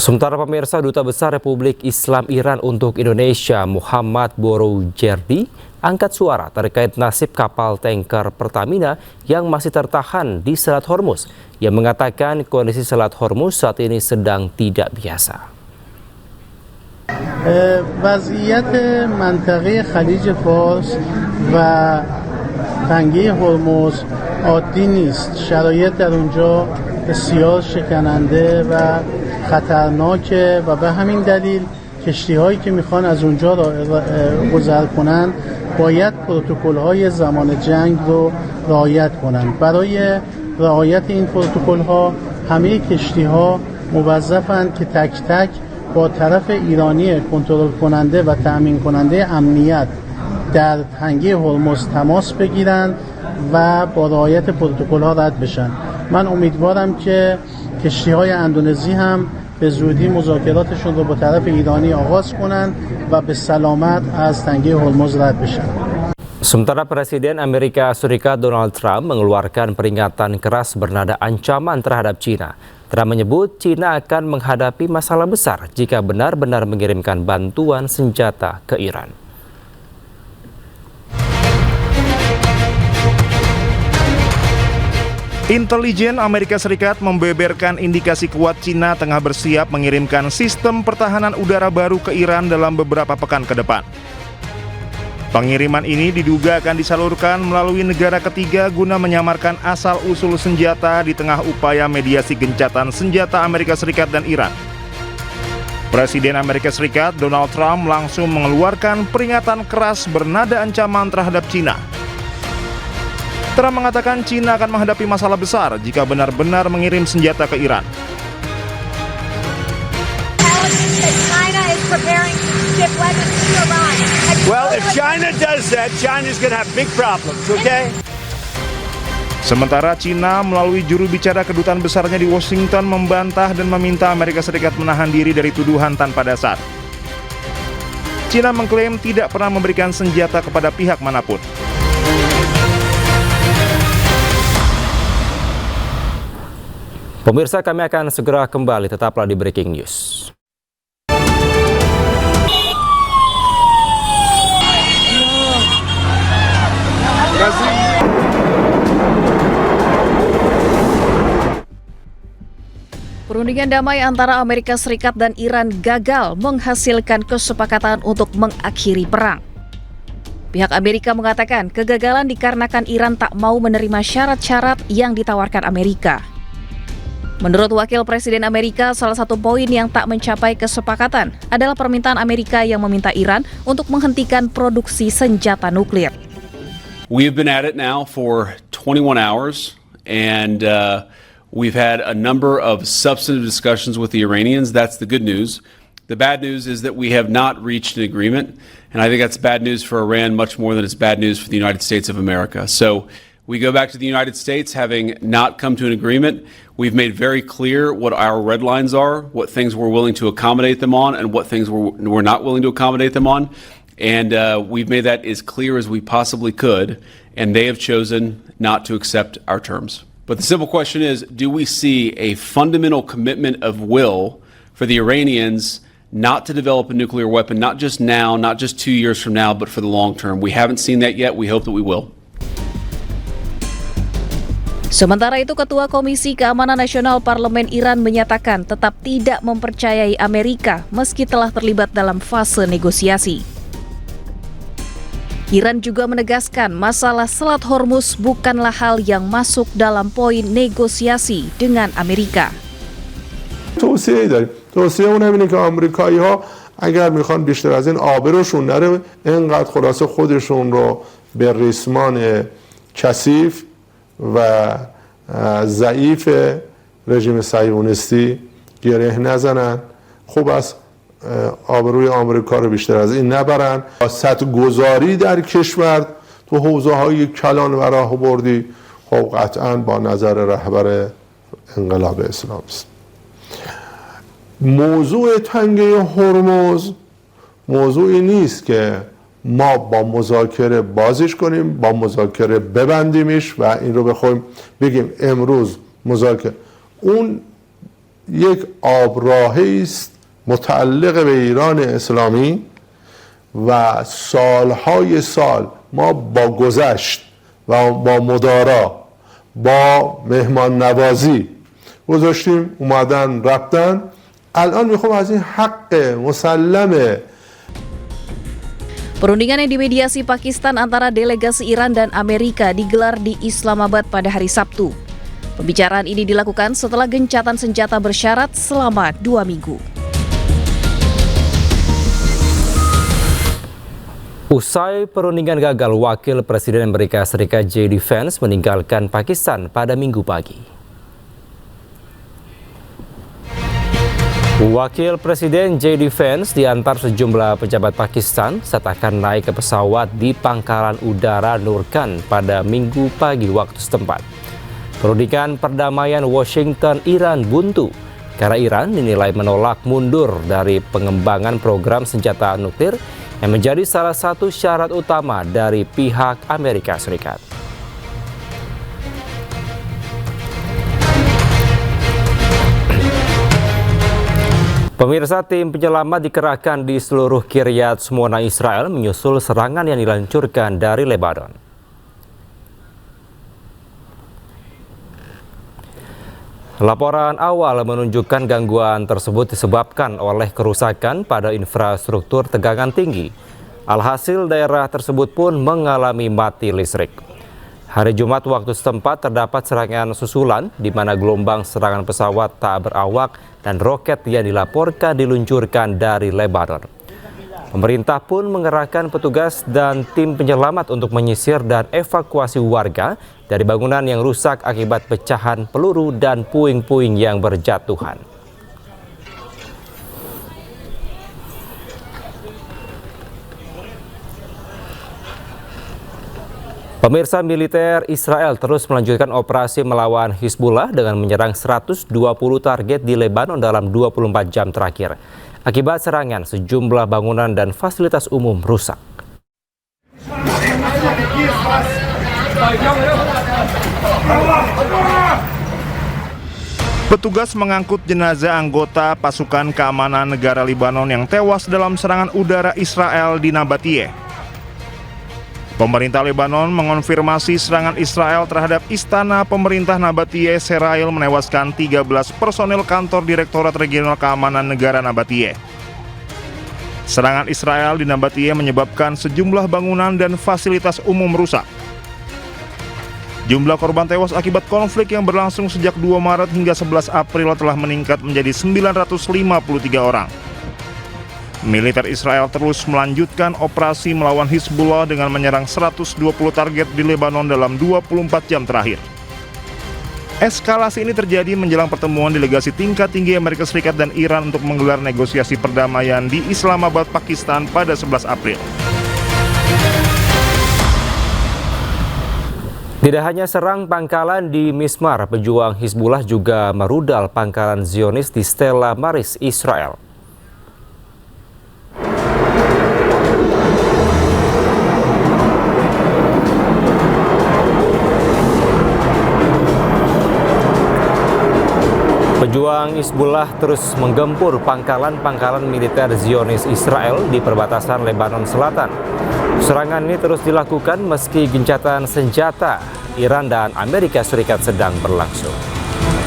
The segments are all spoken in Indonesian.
Sementara pemirsa, Duta Besar Republik Islam Iran untuk Indonesia Muhammad Boroujerdi angkat suara terkait nasib kapal tanker Pertamina yang masih tertahan di Selat Hormuz. Yang mengatakan kondisi Selat Hormuz saat ini sedang tidak biasa. وضعیت منطقه خلیج فارس و تنگه هرمز عادی نیست. شرایط در اونجا بسیار شکننده و خطرناکه و به همین دلیل کشتی‌هایی که میخوان از اونجا گذر کنن باید پروتکل‌های زمان جنگ رو رعایت کنند. برای رعایت این پروتکل‌ها همه کشتی‌ها موظفند که تک تک با طرف ایرانی کنترل کننده و تأمین کننده امنیت در تنگه هرمز تماس بگیرند و با رعایت پروتکل‌ها رد بشن. من امیدوارم که کشتی‌های اندونزی هم به زودی مذاکراتشون رو با طرف ایرانی آغاز کنند و به سلامت از تنگه هرمز رد بشن. Sementara Presiden Amerika Serikat Donald Trump mengeluarkan peringatan keras bernada ancaman terhadap China. Trump menyebut China akan menghadapi masalah besar jika benar-benar mengirimkan bantuan senjata ke Iran. Intelijen Amerika Serikat membeberkan indikasi kuat China tengah bersiap mengirimkan sistem pertahanan udara baru ke Iran dalam beberapa pekan ke depan. Pengiriman ini diduga akan disalurkan melalui negara ketiga guna menyamarkan asal-usul senjata di tengah upaya mediasi gencatan senjata Amerika Serikat dan Iran. Presiden Amerika Serikat Donald Trump langsung mengeluarkan peringatan keras bernada ancaman terhadap China. Trump mengatakan China akan menghadapi masalah besar jika benar-benar mengirim senjata ke Iran. Well, if China does that, China's going to have big problems, okay? Sementara China melalui juru bicara kedutaan besarnya di Washington membantah dan meminta Amerika Serikat menahan diri dari tuduhan tanpa dasar. China mengklaim tidak pernah memberikan senjata kepada pihak manapun. Pemirsa, kami akan segera kembali, tetaplah di Breaking News. Perundingan damai antara Amerika Serikat dan Iran gagal menghasilkan kesepakatan untuk mengakhiri perang. Pihak Amerika mengatakan kegagalan dikarenakan Iran tak mau menerima syarat-syarat yang ditawarkan Amerika. Menurut Wakil Presiden Amerika, salah satu poin yang tak mencapai kesepakatan adalah permintaan Amerika yang meminta Iran untuk menghentikan produksi senjata nuklir. We've been at it now for 21 hours and we've had a number of substantive discussions with the Iranians. That's the good news. The bad news is that we have not reached an agreement, and I think that's bad news for Iran much more than it's bad news for the United States of America. So we go back to the United States having not come to an agreement. We've made very clear what our red lines are, what things we're willing to accommodate them on, and what things we're not willing to accommodate them on. And we've made that as clear as we possibly could, and they have chosen not to accept our terms. But the simple question is, do we see a fundamental commitment of will for the Iranians not to develop a nuclear weapon, not just now, not just 2 years from now, but for the long term? We haven't seen that yet. We hope that we will. Sementara itu, Ketua Komisi Keamanan Nasional Parlemen Iran menyatakan tetap tidak mempercayai Amerika meski telah terlibat dalam fase negosiasi. Iran juga menegaskan masalah Selat Hormuz bukanlah hal yang masuk dalam poin negosiasi dengan Amerika. توصیه‌ای داریم. توصیه اون اینه که آمریکایی‌ها اگر میخوان بیشتر از این آبروشون نره، اینقدر خلاصه خودشون رو به ریسمان کثیف و ضعیف رژیم صهیونیستی گره نزنن. خوب است آبروی آمریکا رو بیشتر از این نبرن. سیاست‌گذاری در کشور تو حوزه‌های کلان و راهبردی خب قطعاً با نظر رهبر انقلاب اسلامی است. موضوع تنگه هرمز موضوعی نیست که ما با مذاکره بازش کنیم، با مذاکره ببندیمش و این رو بخوایم بگیم امروز مذاکره. اون یک آبراهی است متعلق به ایران اسلامی و سالهای سال ما با گذشت و با مدارا با مهمان نوازی گذاشتیم، اومدن رفتن. الان میخوام از این حق مسلم Perundingan yang dimediasi Pakistan antara delegasi Iran dan Amerika digelar di Islamabad pada hari Sabtu. Pembicaraan ini dilakukan setelah gencatan senjata bersyarat selama 2 minggu. Usai perundingan gagal, Wakil Presiden Amerika Serikat J.D. Vance meninggalkan Pakistan pada Minggu pagi. Wakil Presiden J.D. Vance diantar sejumlah pejabat Pakistan saat akan naik ke pesawat di Pangkalan Udara Nurkan pada Minggu pagi waktu setempat. Perundingan perdamaian Washington-Iran buntu karena Iran dinilai menolak mundur dari pengembangan program senjata nuklir yang menjadi salah satu syarat utama dari pihak Amerika Serikat. Pemirsa, tim penyelamat dikerahkan di seluruh Kiryat Shmona Israel menyusul serangan yang diluncurkan dari Lebanon. Laporan awal menunjukkan gangguan tersebut disebabkan oleh kerusakan pada infrastruktur tegangan tinggi. Alhasil daerah tersebut pun mengalami mati listrik. Hari Jumat waktu setempat terdapat serangan susulan di mana gelombang serangan pesawat tak berawak dan roket yang dilaporkan diluncurkan dari Lebanon. Pemerintah pun mengerahkan petugas dan tim penyelamat untuk menyisir dan evakuasi warga dari bangunan yang rusak akibat pecahan peluru dan puing-puing yang berjatuhan. Pemirsa, militer Israel terus melanjutkan operasi melawan Hizbullah dengan menyerang 120 target di Lebanon dalam 24 jam terakhir. Akibat serangan, sejumlah bangunan dan fasilitas umum rusak. Petugas mengangkut jenazah anggota pasukan keamanan negara Lebanon yang tewas dalam serangan udara Israel di Nabatiyeh. Pemerintah Lebanon mengonfirmasi serangan Israel terhadap istana pemerintah Nabatiyeh Serail menewaskan 13 personel kantor Direktorat Regional Keamanan Negara Nabatiyeh. Serangan Israel di Nabatiyeh menyebabkan sejumlah bangunan dan fasilitas umum rusak. Jumlah korban tewas akibat konflik yang berlangsung sejak 2 Maret hingga 11 April telah meningkat menjadi 953 orang. Militer Israel terus melanjutkan operasi melawan Hizbullah dengan menyerang 120 target di Lebanon dalam 24 jam terakhir. Eskalasi ini terjadi menjelang pertemuan delegasi tingkat tinggi Amerika Serikat dan Iran untuk menggelar negosiasi perdamaian di Islamabad, Pakistan pada 11 April. Tidak hanya serang pangkalan di Mismar, pejuang Hizbullah juga merudal pangkalan Zionis di Stella Maris, Israel. Pejuang Hizbullah terus menggempur pangkalan-pangkalan militer Zionis Israel di perbatasan Lebanon Selatan. Serangan ini terus dilakukan meski gencatan senjata Iran dan Amerika Serikat sedang berlangsung.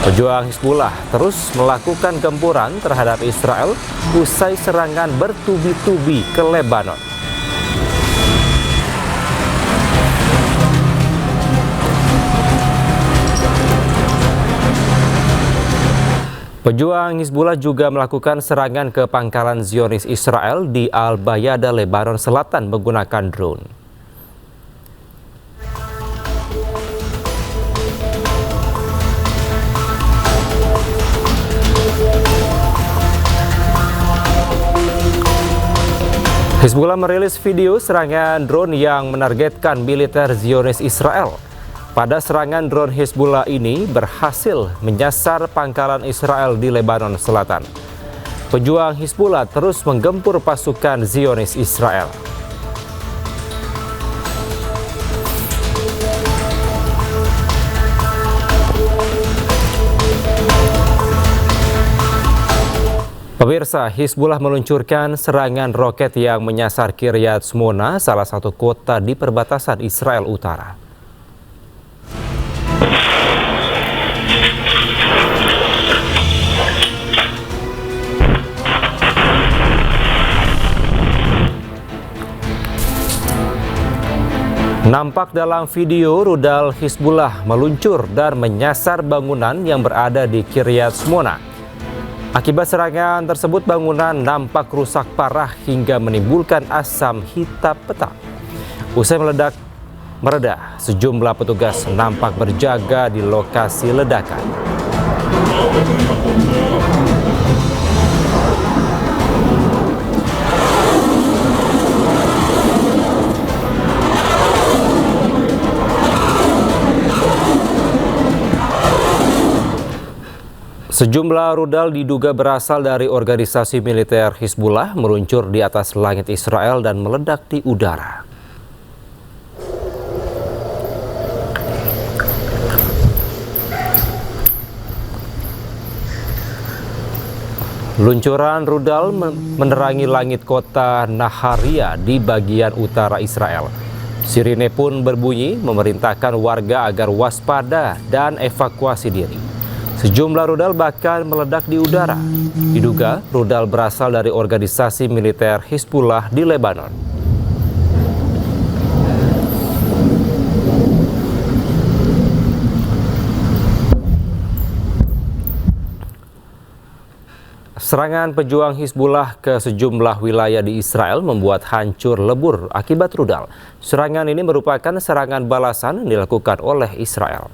Pejuang Hizbullah terus melakukan gempuran terhadap Israel usai serangan bertubi-tubi ke Lebanon. Pejuang Hizbullah juga melakukan serangan ke pangkalan Zionis Israel di Al-Bayada, Lebanon Selatan menggunakan drone. Hizbullah merilis video serangan drone yang menargetkan militer Zionis Israel. Pada serangan drone Hizbullah ini berhasil menyasar pangkalan Israel di Lebanon Selatan. Pejuang Hizbullah terus menggempur pasukan Zionis Israel. Pemirsa, Hizbullah meluncurkan serangan roket yang menyasar Kiryat Shmona, salah satu kota di perbatasan Israel Utara. Nampak dalam video rudal Hizbullah meluncur dan menyasar bangunan yang berada di Kiryat Shmona. Akibat serangan tersebut, bangunan nampak rusak parah hingga menimbulkan asam hitam pekat. Usai mereda, sejumlah petugas nampak berjaga di lokasi ledakan. Sejumlah rudal diduga berasal dari organisasi militer Hizbullah meluncur di atas langit Israel dan meledak di udara. Luncuran rudal menerangi langit kota Naharia di bagian utara Israel. Sirine pun berbunyi memerintahkan warga agar waspada dan evakuasi diri. Sejumlah rudal bahkan meledak di udara. Diduga rudal berasal dari organisasi militer Hizbullah di Lebanon. Serangan pejuang Hizbullah ke sejumlah wilayah di Israel membuat hancur lebur akibat rudal. Serangan ini merupakan serangan balasan yang dilakukan oleh Israel.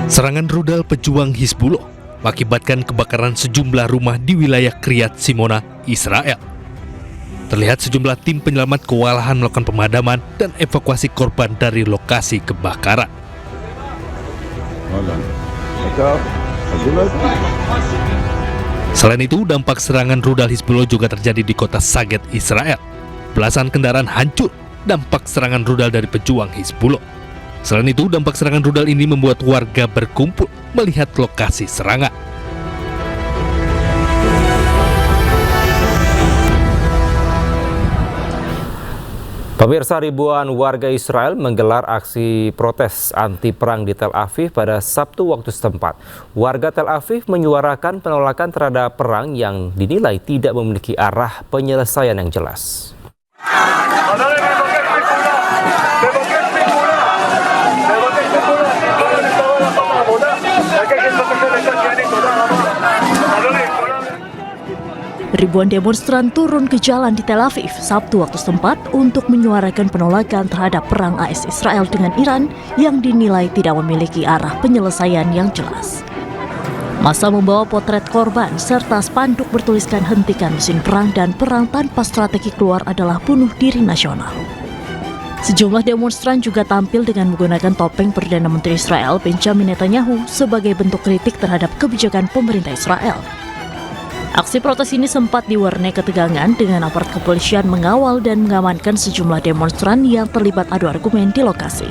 Serangan rudal pejuang Hizbullah mengakibatkan kebakaran sejumlah rumah di wilayah Kiryat Shmona, Israel. Terlihat sejumlah tim penyelamat kewalahan melakukan pemadaman dan evakuasi korban dari lokasi kebakaran. Selain itu, dampak serangan rudal Hizbullah juga terjadi di kota Saget, Israel. Belasan kendaraan hancur dampak serangan rudal dari pejuang Hizbullah. Selain itu, dampak serangan rudal ini membuat warga berkumpul melihat lokasi serangan. Pemirsa, ribuan warga Israel menggelar aksi protes anti perang di Tel Aviv pada Sabtu waktu setempat. Warga Tel Aviv menyuarakan penolakan terhadap perang yang dinilai tidak memiliki arah penyelesaian yang jelas. Ribuan demonstran turun ke jalan di Tel Aviv Sabtu waktu setempat untuk menyuarakan penolakan terhadap perang AS Israel dengan Iran yang dinilai tidak memiliki arah penyelesaian yang jelas. Massa membawa potret korban serta spanduk bertuliskan hentikan mesin perang dan perang tanpa strategi keluar adalah bunuh diri nasional. Sejumlah demonstran juga tampil dengan menggunakan topeng Perdana Menteri Israel Benjamin Netanyahu sebagai bentuk kritik terhadap kebijakan pemerintah Israel. Aksi protes ini sempat diwarnai ketegangan dengan aparat kepolisian mengawal dan mengamankan sejumlah demonstran yang terlibat adu argumen di lokasi.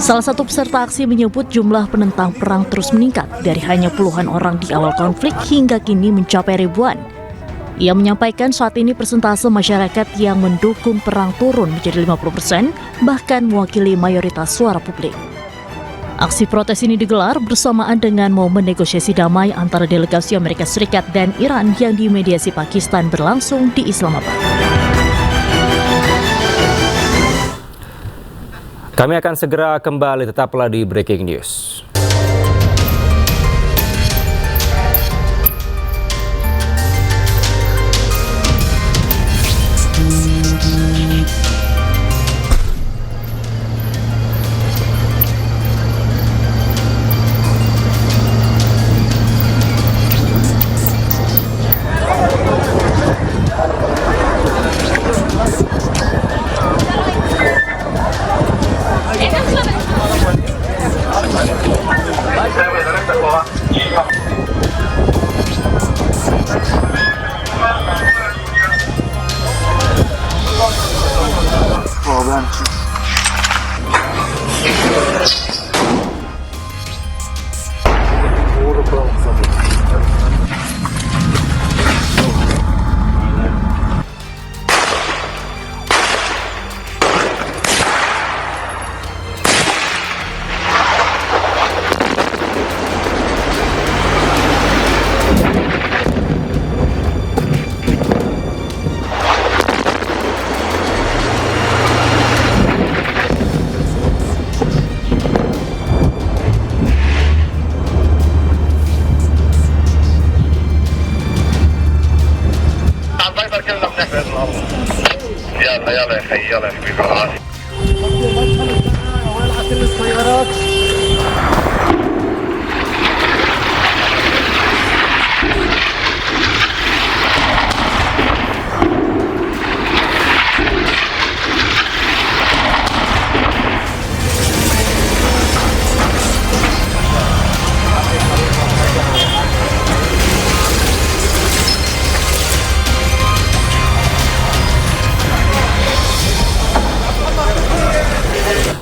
Salah satu peserta aksi menyebut jumlah penentang perang terus meningkat dari hanya puluhan orang di awal konflik hingga kini mencapai ribuan. Ia menyampaikan saat ini persentase masyarakat yang mendukung perang turun menjadi 50%, bahkan mewakili mayoritas suara publik. Aksi protes ini digelar bersamaan dengan momen negosiasi damai antara delegasi Amerika Serikat dan Iran yang dimediasi Pakistan berlangsung di Islamabad. Kami akan segera kembali, tetaplah di Breaking News.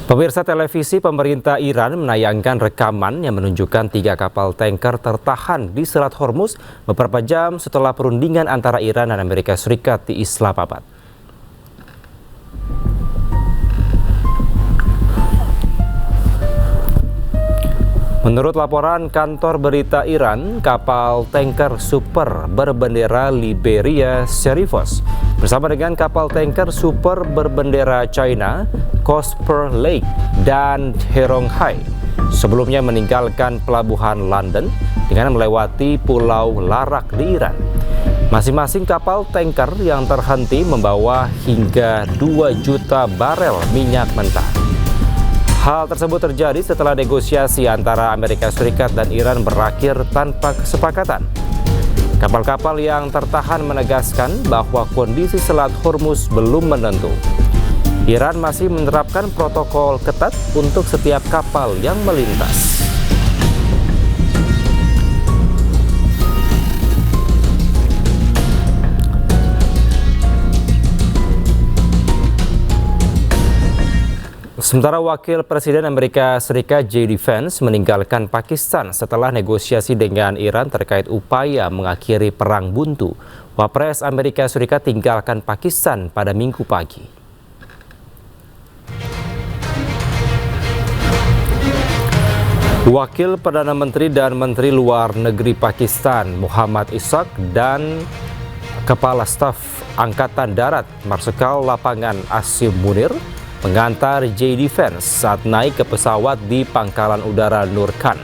Pemirsa, televisi pemerintah Iran menayangkan rekaman yang menunjukkan 3 kapal tanker tertahan di Selat Hormuz beberapa jam setelah perundingan antara Iran dan Amerika Serikat di Islamabad. Menurut laporan kantor berita Iran, kapal tanker super berbendera Liberia Serifos bersama dengan kapal tanker super berbendera China Cosper Lake dan Heronghai sebelumnya meninggalkan pelabuhan London dengan melewati Pulau Larak di Iran. Masing-masing kapal tanker yang terhenti membawa hingga 2 juta barel minyak mentah. Hal tersebut terjadi setelah negosiasi antara Amerika Serikat dan Iran berakhir tanpa kesepakatan. Kapal-kapal yang tertahan menegaskan bahwa kondisi Selat Hormuz belum menentu. Iran masih menerapkan protokol ketat untuk setiap kapal yang melintas. Sementara Wakil Presiden Amerika Serikat J.D. Vance meninggalkan Pakistan setelah negosiasi dengan Iran terkait upaya mengakhiri perang buntu. Wapres Amerika Serikat tinggalkan Pakistan pada Minggu pagi. Wakil Perdana Menteri dan Menteri Luar Negeri Pakistan Muhammad Ishaq dan Kepala Staf Angkatan Darat Marsikal Lapangan Asim Munir mengantar J.D. Vance saat naik ke pesawat di Pangkalan Udara Nur Khan.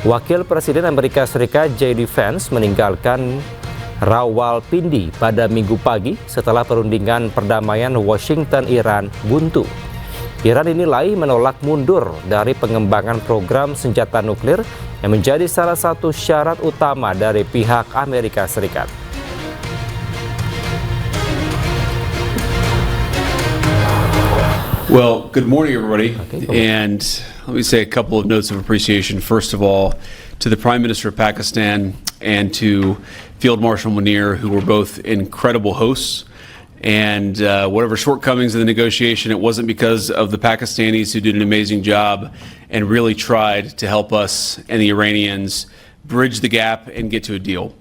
Wakil Presiden Amerika Serikat J.D. Vance meninggalkan Rawalpindi pada Minggu pagi setelah perundingan perdamaian Washington-Iran buntu. Iran dinilai menolak mundur dari pengembangan program senjata nuklir yang menjadi salah satu syarat utama dari pihak Amerika Serikat. Well, good morning, everybody. And let me say a couple of notes of appreciation. First of all, to the Prime Minister of Pakistan and to Field Marshal Munir, who were both incredible hosts. And whatever shortcomings in the negotiation, it wasn't because of the Pakistanis, who did an amazing job and really tried to help us and the Iranians bridge the gap and get to a deal.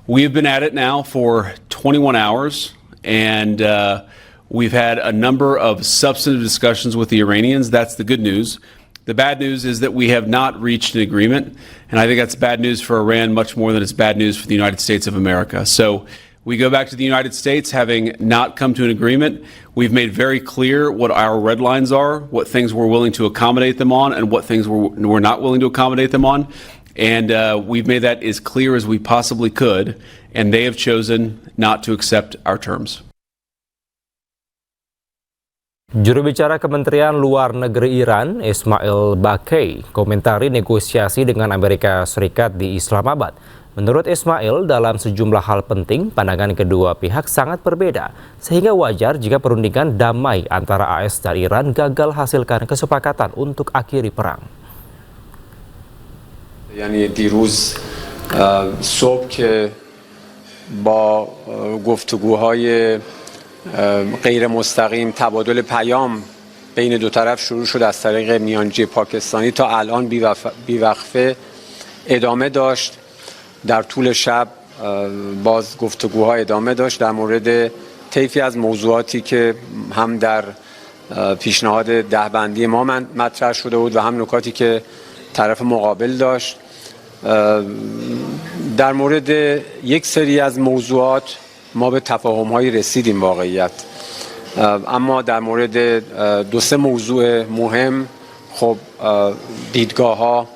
We have been at it now for 21 hours, and we've had a number of substantive discussions with the Iranians. That's the good news. The bad news is that we have not reached an agreement, and I think that's bad news for Iran much more than it's bad news for the United States of America. So we go back to the United States having not come to an agreement. We've made very clear what our red lines are, what things we're willing to accommodate them on, and what things we're not willing to accommodate them on. And we've made that as clear as we possibly could, and they have chosen not to accept our terms. Juru bicara Kementerian Luar Negeri Iran, Ismail Baqai, komentari negosiasi dengan Amerika Serikat di Islamabad. Menurut Ismail, dalam sejumlah hal penting, pandangan kedua pihak sangat berbeda, sehingga wajar jika perundingan damai antara AS dan Iran gagal hasilkan kesepakatan untuk akhiri perang. یعنی دیروز صبح که با گفتگوهای غیر مستقیم تبادل پیام بین دو طرف شروع شد از طریق میانجی پاکستانی تا الان بیوقفه ادامه داشت. در طول شب باز گفتگوها ادامه داشت در مورد طیفی از موضوعاتی که هم در پیشنهاد دهبندی ما مطرح شده بود و هم نکاتی که طرف مقابل داشت. در مورد یک سری از موضوعات ما به تفاهم‌هایی رسیدیم واقعیت، اما در مورد 2-3 موضوع مهم خب دیدگاه‌ها